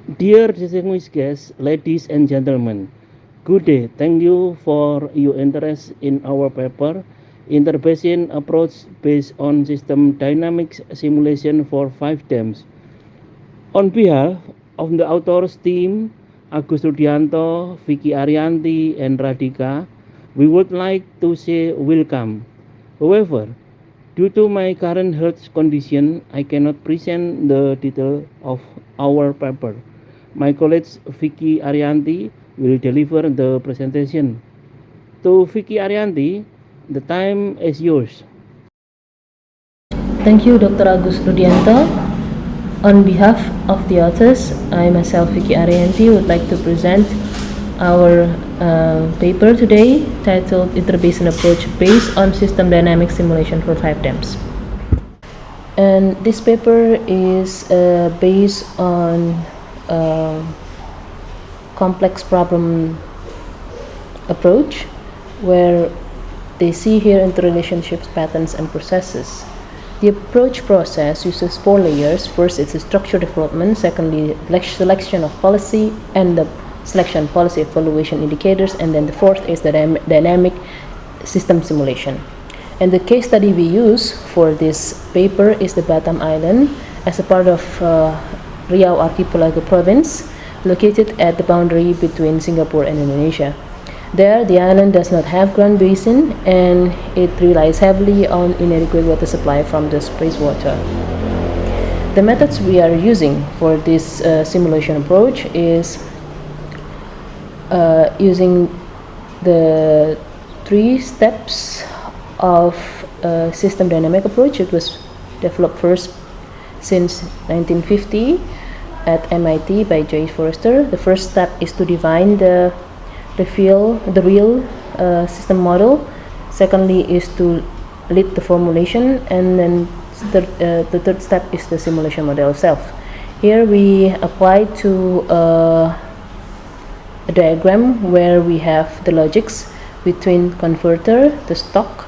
Dear distinguished guests, ladies and gentlemen, good day. Thank you for your interest in our paper, Intervention Approach Based on System Dynamics Simulation for 5 Dams. On behalf of the authors team, Agus Rudyanto, Vicky Ariyanti, and Radhika, we would like to say welcome. However, due to my current health condition, I cannot present the detail of our paper. My colleague Vicky Ariyanti will deliver the presentation. To Vicky Ariyanti, the time is yours. Thank you, Dr. Agus Rudyanto. On behalf of the authors, I myself, Vicky Ariyanti, would like to present our paper today titled Intervention Approach Based on System Dynamic Simulation for 5 Dams. And this paper is based on complex problem approach where they see here interrelationships, patterns, and processes. The approach process uses 4 layers. First, it's the structure development. Secondly, selection of policy and the selection policy evaluation indicators. And then the fourth is the dynamic system simulation. And the case study we use for this paper is the Batam Island as a part of Riau Archipelago province, located at the boundary between Singapore and Indonesia. There, the island does not have ground basin and it relies heavily on inadequate water supply from the surface water. The methods we are using for this simulation approach is using the 3 steps of system dynamic approach. It was developed first since 1950 at MIT by J. Forrester. The first step is to define the real system model. Secondly is to lead the formulation, and then the third step is the simulation model itself. Here we apply to a diagram where we have the logics between converter, the stock,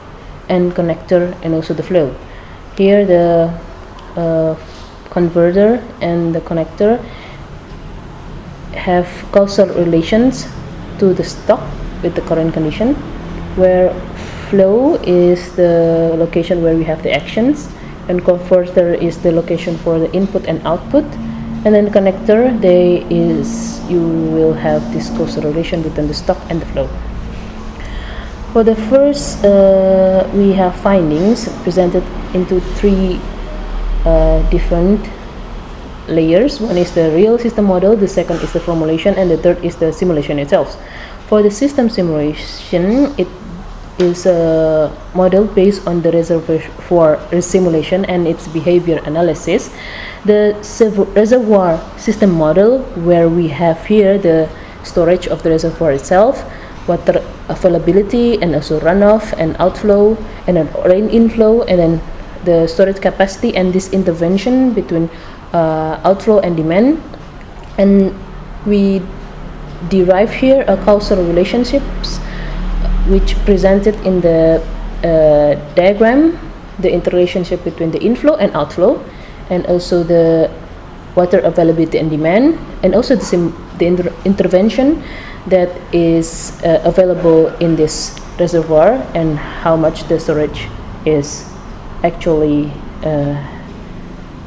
and connector, and also the flow. Here the converter and the connector have causal relations to the stock with the current condition, where flow is the location where we have the actions, and converter is the location for the input and output, and then connector you will have this causal relation between the stock and the flow. For the first, we have findings presented into 3 different layers. One is the real system model, the second is the formulation, and the third is the simulation itself. For the system simulation, it is a model based on the reservoir simulation and its behavior analysis. The reservoir system model, where we have here the storage of the reservoir itself, water availability, and also runoff and outflow, and then rain inflow, and then the storage capacity, and this intervention between outflow and demand. And we derive here a causal relationships which presented in the diagram, the interrelationship between the inflow and outflow, and also the water availability and demand, and also the intervention that is available in this reservoir, and how much the storage is actually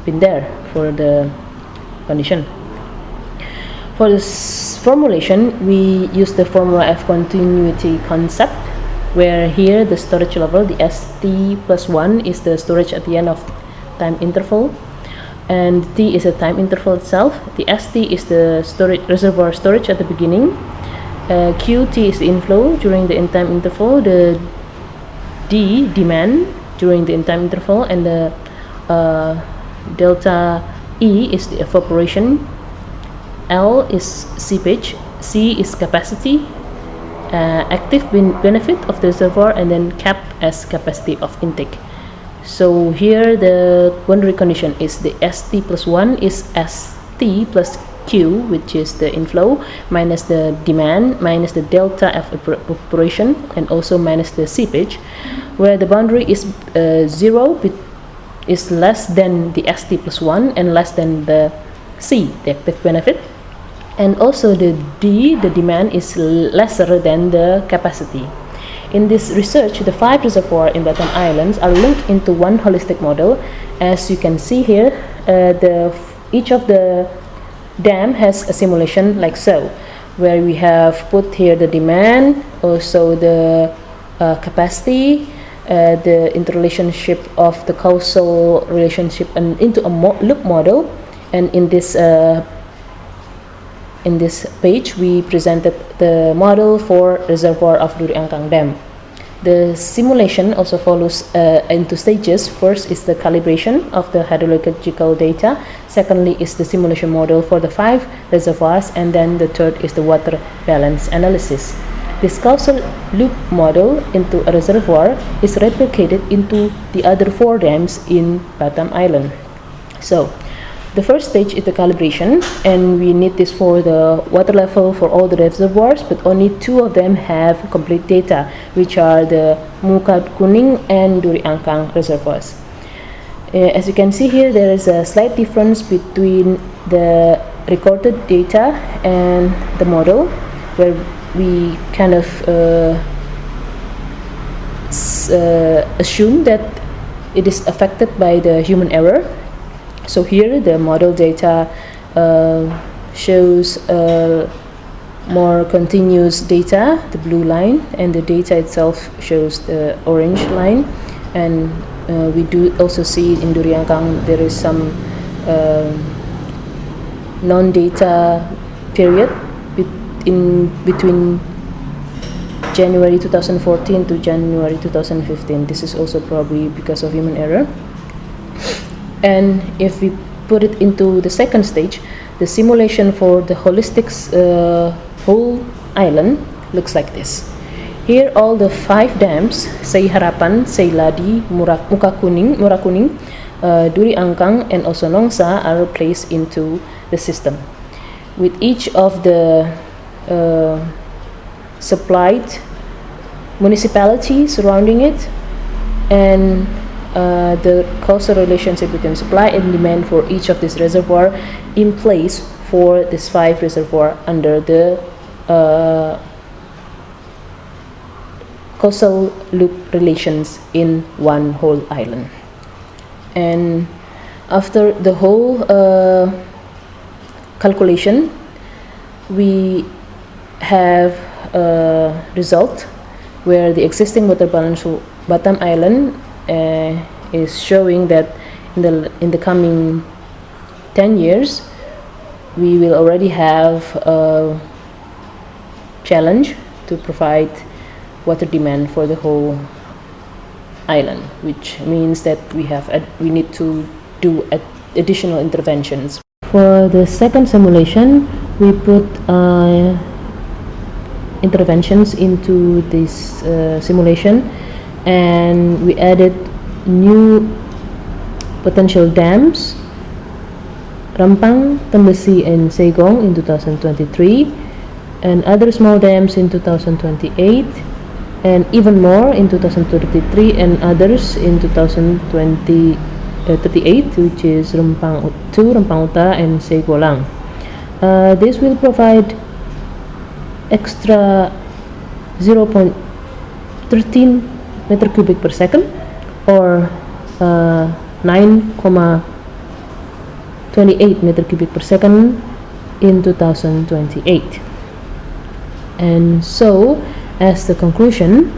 been there for the condition. For this formulation, we use the formula of continuity concept, where here the storage level, the ST+1, is the storage at the end of time interval, and T is the time interval itself. The ST is the reservoir storage at the beginning. QT is the inflow during the in-time interval. The D, demand, during the in-time interval, and the delta E is the evaporation. L is seepage. C is capacity, active benefit of the reservoir, and then cap as capacity of intake. So here the boundary condition is the ST+1 is ST plus Q, which is the inflow, minus the demand, minus the delta F evaporation, and also minus the seepage, where the boundary is 0 is less than the ST+1 and less than the C, the active benefit. and also the demand is lesser than the capacity. In this research, the 5 reservoirs in Batam Islands are linked into one holistic model. As you can see here, each of the dam has a simulation like so, where we have put here the demand, also the capacity, the interrelationship of the causal relationship, and into a loop model. And in this page, we presented the model for reservoir of Rudyanto Dam. The simulation also follows into stages. First is the calibration of the hydrological data. Secondly is the simulation model for the 5 reservoirs, and then the third is the water balance analysis. This causal loop model into a reservoir is replicated into the other 4 dams in Batam Island. So, the first stage is the calibration, and we need this for the water level for all the reservoirs, but only 2 of them have complete data, which are the Muka Kuning and Duri Angkang reservoirs. As you can see here, there is a slight difference between the recorded data and the model, where we kind of assume that it is affected by the human error. So here the model data shows more continuous data, the blue line, and the data itself shows the orange line. And we do also see in Duri Angkang there is some non-data period between January 2014 to January 2015. This is also probably because of human error. And if we put it into the second stage, the simulation for the holistic whole island looks like this. Here all the 5 dams, Sei Harapan, Sei Ladi, Muka Kuning, Duri Angkang, and also Nongsa are placed into the system, with each of the supplied municipality surrounding it, and the causal relationship between supply and demand for each of these reservoir in place for this 5 reservoir under the causal loop relations in one whole island. And after the whole calculation, we have a result where the existing water balance for Batam Island is showing that in the coming 10 years we will already have a challenge to provide water demand for the whole island, which means that we need to do additional interventions. For the second simulation, we put interventions into this simulation, and we added new potential dams, Rampang, Tembesi, and Segong in 2023, and other small dams in 2028, and even more in 2033, and others in 2038, which is Rempang 2, Rempang Utara, and Segolang. This will provide extra 0.13 meter cubic per second, or 9.28 meter cubic per second in 2028. And so, as the conclusion,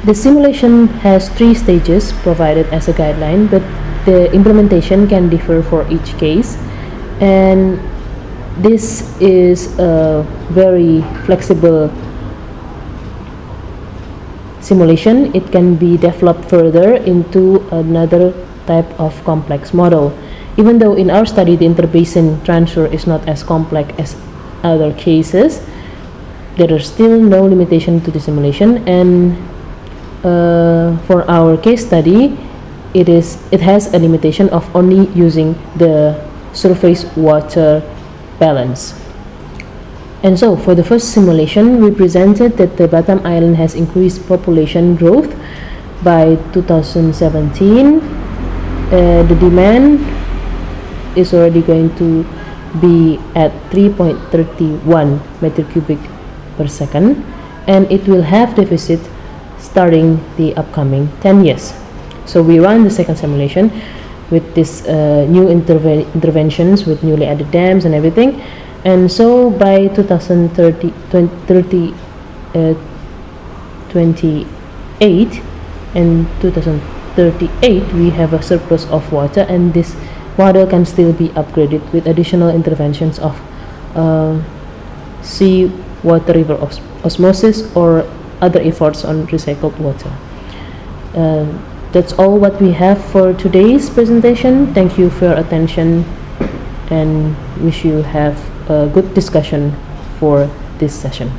the simulation has 3 stages provided as a guideline, but the implementation can differ for each case, and this is a very flexible simulation. It can be developed further into another type of complex model. Even though in our study the interbasin transfer is not as complex as other cases, there are still no limitation to the simulation, and for our case study it has a limitation of only using the surface water balance. And so for the first simulation, we presented that the Batam Island has increased population growth by 2017. The demand is already going to be at 3.31 meter cubic per second, and it will have deficit starting the upcoming 10 years. So we run the second simulation with this new interventions with newly added dams and everything, and so by 2028 and 2038 we have a surplus of water, and this model can still be upgraded with additional interventions of sea water river osmosis or other efforts on recycled water. That's all what we have for today's presentation. Thank you for your attention and wish you have a good discussion for this session.